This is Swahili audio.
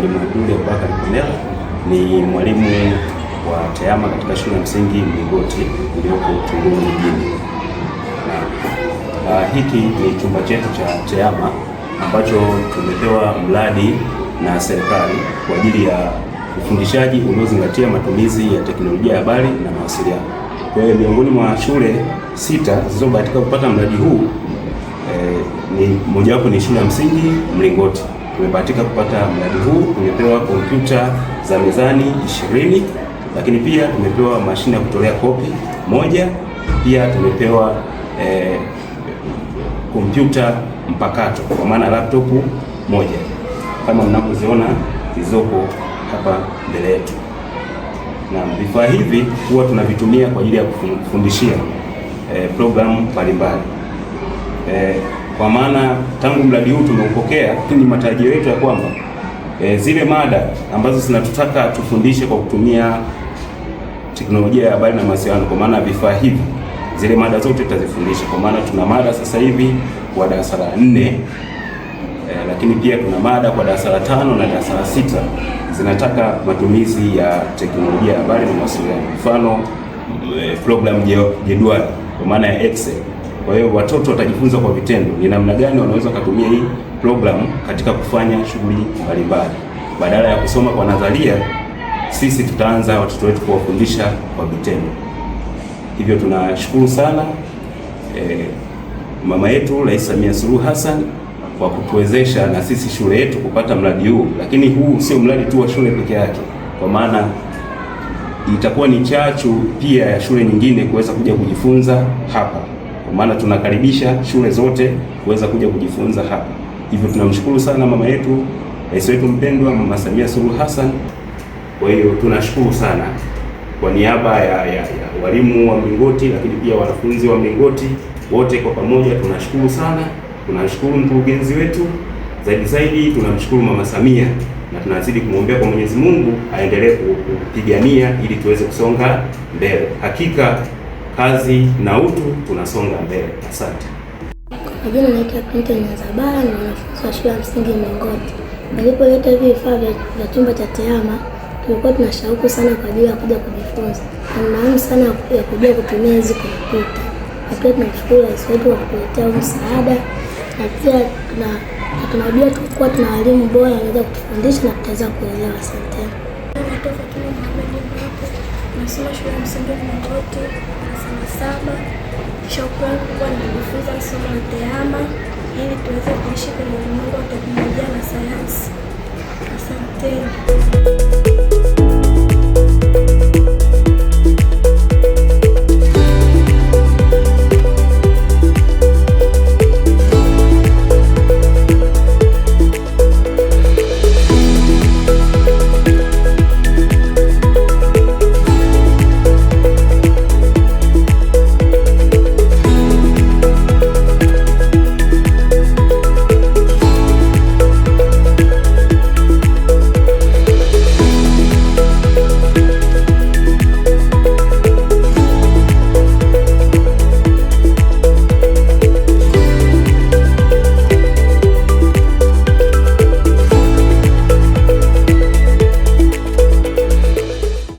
Mwalimu Abdul Abubakar Komela, ni mwalimu wa TEHAMA katika shule ya msingi Mlingoti iliyoko Tunduru mjini. Hiki ni chumba chetu cha TEHAMA ambacho tumepewa mradi na serikali kwa ajili ya ufundishaji uliozingatia matumizi ya teknolojia ya habari na mawasiliano. Kwa hiyo miongoni mwa shule 6 zilizobahatika kupata mradi huu ni mojawapo ni shule ya msingi Mlingoti. Tumebahatika kupata mradi huu, tumepewa kompyuta za mezani 20, lakini pia tumepewa mashine ya kutolea kopi 1, pia tumepewa kompyuta mpakato kwa maana laptop 1 kama mnapoziona zilizopo hapa mbele yetu. Na vifaa hivi huwa tunavitumia kwa ajili ya kufundishia programu mbalimbali. Kwa maana tangu mradi huu tumeupokea, ni matarajio yetu ya kwamba zile mada ambazo zinatutaka tufundishe kwa kutumia teknolojia ya habari na mawasiliano, kwa maana vifaa hivi, zile mada zote tutazifundisha. Kwa maana tuna mada sasa hivi kwa darasa la 4, lakini pia tuna mada kwa darasa la 5 na darasa la 6 zinataka matumizi ya teknolojia ya habari na mawasiliano, mfano program jedwali kwa maana ya Excel. Kwa hiyo watoto watajifunza kwa vitendo ni namna gani wanaweza kutumia hii program katika kufanya shughuli mbalimbali. Badala ya kusoma kwa nadharia, sisi tutaanza watoto wetu kuwafundisha kwa vitendo. Hivyo tunashukuru sana mama yetu Rais Samia Suluhu Hassan kwa kutuwezesha na sisi shule yetu kupata mradi huu, lakini huu sio mradi tu wa shule peke yake, kwa maana itakuwa ni chachu pia ya shule nyingine kuweza kuja kujifunza hapa, kwa maana tunakaribisha shule zote kuweza kuja kujifunza hapa. Hivyo tunamshukuru sana mama yetu, rais wetu mpendwa, Mama Samia Suluhu Hassan. Kwa hiyo tunashukuru sana kwa niaba ya walimu wa Mlingoti, lakini pia wanafunzi wa Mlingoti wote kwa pamoja tunashukuru sana. Tunashukuru mkurugenzi wetu, zaidi tunamshukuru Mama Samia, na tunazidi kumwombea kwa Mwenyezi Mungu aendelee kupigania ili tuweze kusonga mbele. Hakika kazi na utu, tunasonga mbele. Asante. Kwa jina naitwa Clinton Nyazabara, ni mwanafunzi wa shule ya msingi Mlingoti. Nilipoleta hivi vifaa vya chumba cha TEHAMA, tulikuwa tunashauku sana kwa ajili ya kuja kujifunza. Tunahamu sana ya kujua kutumia hizi kompyuta. Na pia tunamshukuru rais wetu kwa kutuletea msaada, na pia tunajua tulikuwa tuna walimu bora wanaweza kutufundisha na tutaweza kuelewa. Asante. Nasoma shule ya msingi Mlingoti darasa la 7. Shauku yangu kubwa ni kujifunza somo la TEHAMA ili tuweze kuishi kwenye ulimwengu wa teknolojia na sayansi. Asante.